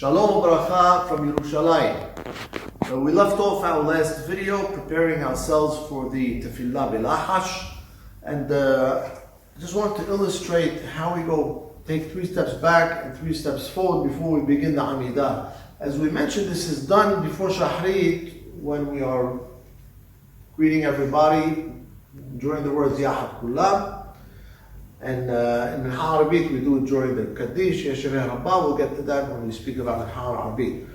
Shalom Bracha from Yerushalayim. We left off our last video preparing ourselves for the Tefilla Belahash, and I just want to illustrate how we take 3 steps back and 3 steps forward before we begin the Amida. As we mentioned, this is done before Shahrit when we are greeting everybody during the words Yahad Kullah. And in Harabit, we do it during the Kaddish, Yeshireh Rabbah. We'll get to that when we speak about Harabit.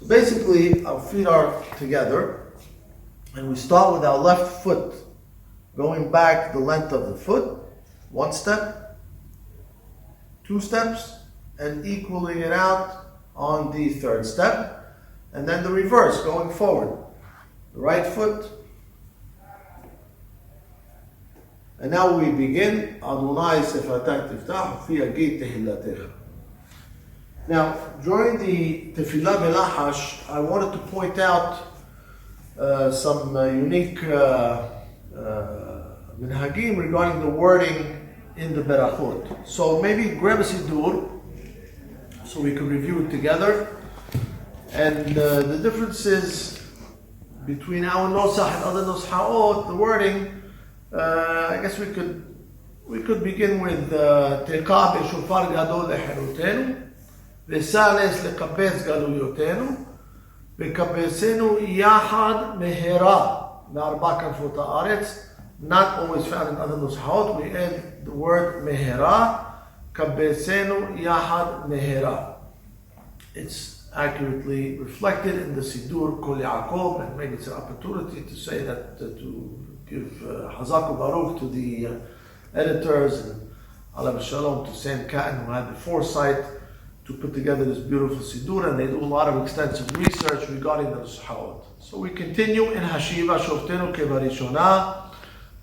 So basically, our feet are together, and we start with our left foot going back the length of the foot, 1 step, 2 steps, and equaling it out on the 3rd step, and then the reverse, going forward. The right foot. And now we begin. Adonai Sefatak Tiftah Fi Agid Tehillatecha. Now, during the Tefillah Belahash, I wanted to point out some unique minhagim regarding the wording in the Berachot. So maybe grab a Siddur so we can review it together. And the differences between our Nosach and other Noshaot, the wording. I guess we could begin with Teqa b'shofar gadol lecherutenu, v'sales lekabetz galuyotenu, v'kabesenu yahad mehera me'arba kanfot haaretz. Not always found in other nushaot. We add the word mehera, kabesenu yahad mehera. It's accurately reflected in the Siddur Kol Yaakov, and maybe it's an opportunity to say that to give Hazaku Baruch to the editors and Alav Shalom to Sam Katten, who had the foresight to put together this beautiful Siddur, and they do a lot of extensive research regarding the Nushaot. So we continue in Hashiva Shoftenu Kebarishona,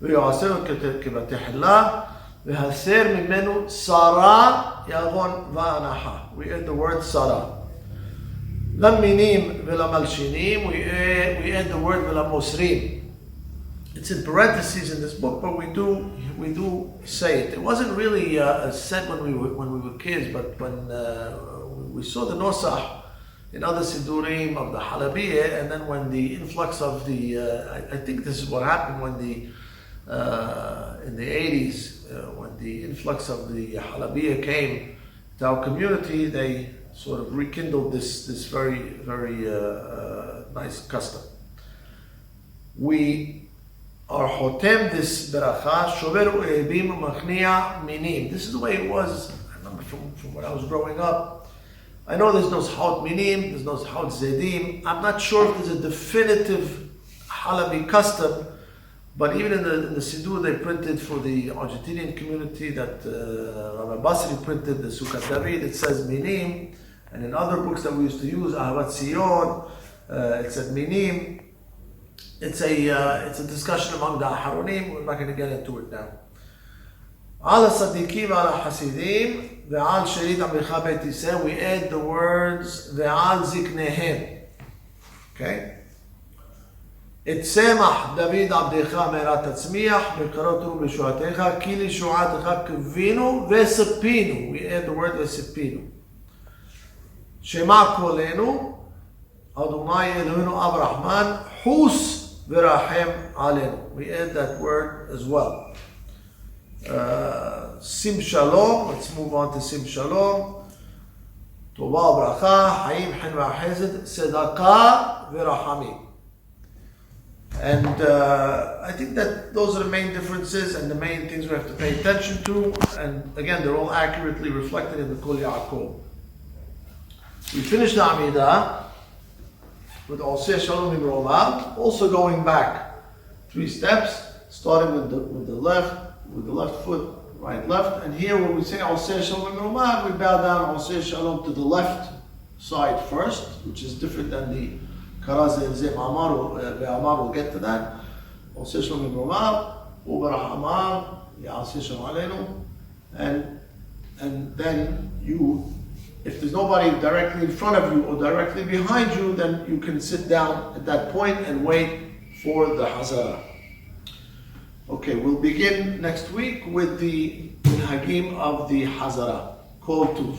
V'yoasenu Kebatehillah, V'haser Mimenu Sara Yagon Va'anaha. We add the word Sara. Laminim V'lamalshinim, we add the word V'lamosrim. It's in parentheses in this book, but we do say it. It wasn't really said when we were kids, but when we saw the Nosach in other Siddurim of the Halabiyah, and then when the influx of the, I think this is what happened when in the 80s, when the influx of the Halabiyah came to our community, they sort of rekindled this very, very nice custom. We are hotem this beracha, shoveru ebim machnia minim. This is the way it was. I remember from when I was growing up. I know there's no zhaut minim, there's no zhaut zedim. I'm not sure if there's a definitive Halabi custom, but even in the Siddur they printed for the Argentinian community that Rabbi Basri printed, the Sukkot David, it says minim, and in other books that we used to use, Ahavat Sion, it said minim. It's a discussion among the Aharonim. We're not going to get into it now. Ala Sadiqim ala Hasidim ve'al Sherit Amicha Beit Yisrael. We add the words ve'al Ziknehem. Okay. Etzemach David Abdecha Merat Tatzmiach Bekarotru B'Shuatecha Kili Shuatecha Kivinu Ve'Sepinu. We add the word Ve'Sepinu. Shema Kolenu Adonai Eloheinu Avrahman Hus V'Rachem Alenu. We add that word as well. Sim Shalom. Let's move on to Sim Shalom. Tova Bracha, Hayim Hen V'Chesed, Tzedakah V'Rachamim. And I think that those are the main differences and the main things we have to pay attention to. And again, they're all accurately reflected in the Kol Yaakov. We finished the Amida with Oseh Shalom Imromah, also going back 3 steps, starting with the left foot, right, left, and here when we say Oseh Shalom Imromah, we bow down Oseh Shalom to the left side first, which is different than the Karaz and Zim Amar, we'll get to that. Oseh Shalom Imromah, Ubarah Amar, Ya'aseh Shalom Aleinu, and then you, if there's nobody directly in front of you or directly behind you, then you can sit down at that point and wait for the Hazara. Okay, we'll begin next week with the Minhagim of the Hazara. Kol Tuv.